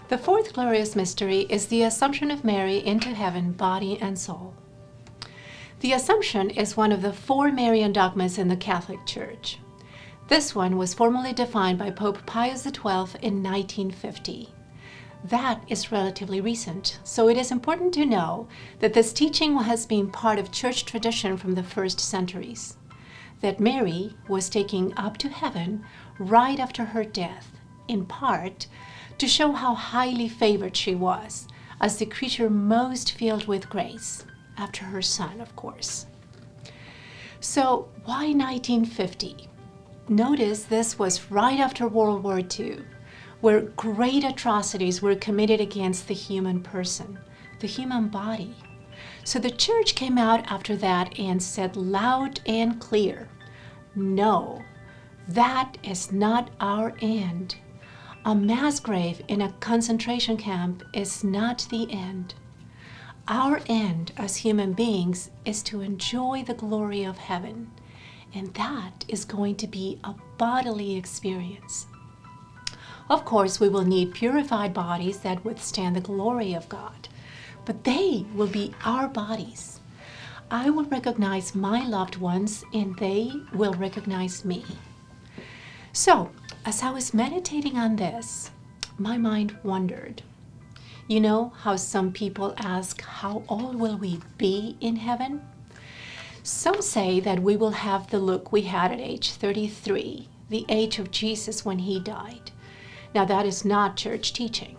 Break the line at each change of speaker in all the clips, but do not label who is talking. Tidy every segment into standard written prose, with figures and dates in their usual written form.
The fourth glorious mystery is the Assumption of Mary into heaven, body and soul. The Assumption is one of the four Marian dogmas in the Catholic Church. This one was formally defined by Pope Pius XII in 1950. That is relatively recent, so it is important to know that this teaching has been part of church tradition from the first centuries, that Mary was taken up to heaven right after her death, in part to show how highly favored she was as the creature most filled with grace, after her son, of course. So why 1950? Notice this was right after World War II, where great atrocities were committed against the human person, the human body. So the church came out after that and said loud and clear, no, that is not our end. A mass grave in a concentration camp is not the end. Our end as human beings is to enjoy the glory of heaven, and that is going to be a bodily experience. Of course, we will need purified bodies that withstand the glory of God, but they will be our bodies. I will recognize my loved ones, and they will recognize me. So, as I was meditating on this, my mind wandered. You know how some people ask, how old will we be in heaven? Some say that we will have the look we had at age 33, the age of Jesus when he died. Now that is not church teaching.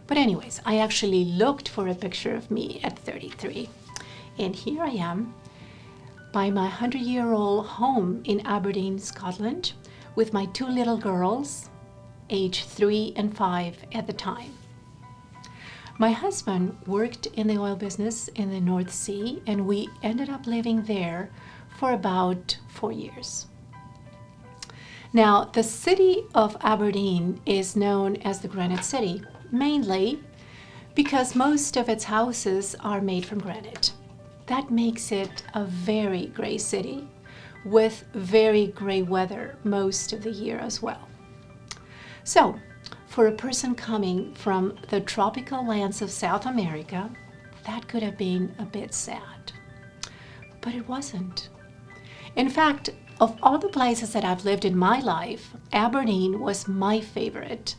But anyways, I actually looked for a picture of me at 33. And here I am by my 100-year-old home in Aberdeen, Scotland, with my two little girls, age 3 and 5 at the time. My husband worked in the oil business in the North Sea, and we ended up living there for about 4 years. Now, the city of Aberdeen is known as the Granite City, mainly because most of its houses are made from granite. That makes it a very gray city, with very gray weather most of the year as well. So, for a person coming from the tropical lands of South America, that could have been a bit sad. But it wasn't. In fact, of all the places that I've lived in my life, Aberdeen was my favorite.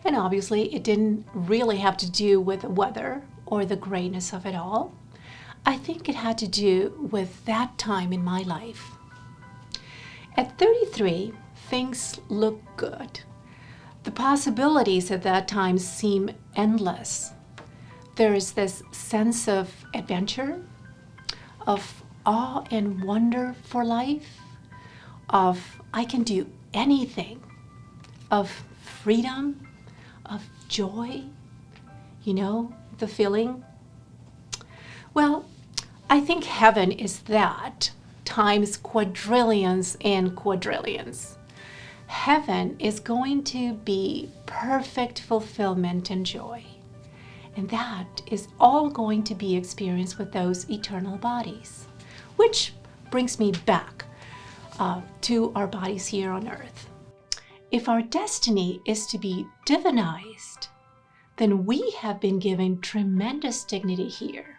And obviously, it didn't really have to do with the weather or the grayness of it all. I think it had to do with that time in my life. At 33, things look good. The possibilities at that time seem endless. There is this sense of adventure, of awe and wonder for life, of I can do anything, of freedom, of joy, you know, the feeling. Well, I think heaven is that times quadrillions and quadrillions. Heaven is going to be perfect fulfillment and joy. And that is all going to be experienced with those eternal bodies. Which brings me back to our bodies here on earth. If our destiny is to be divinized, then we have been given tremendous dignity here.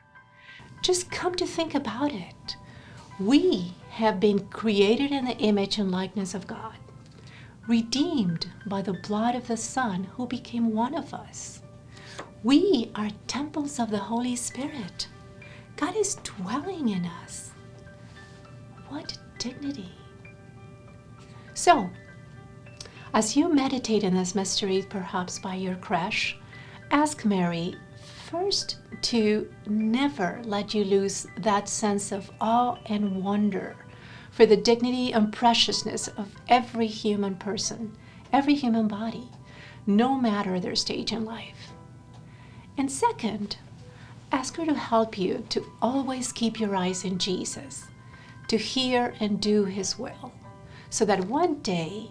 Just come to think about it. We have been created in the image and likeness of God, redeemed by the blood of the Son who became one of us. We are temples of the Holy Spirit. God is dwelling in us. What dignity. So, as you meditate in this mystery, perhaps by your creche, ask Mary first to never let you lose that sense of awe and wonder for the dignity and preciousness of every human person, every human body, no matter their stage in life. And second, ask her to help you to always keep your eyes in Jesus, to hear and do his will, so that one day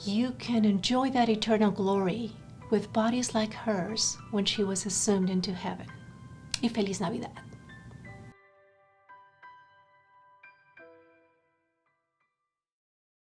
you can enjoy that eternal glory with bodies like hers when she was assumed into heaven. Y feliz Navidad.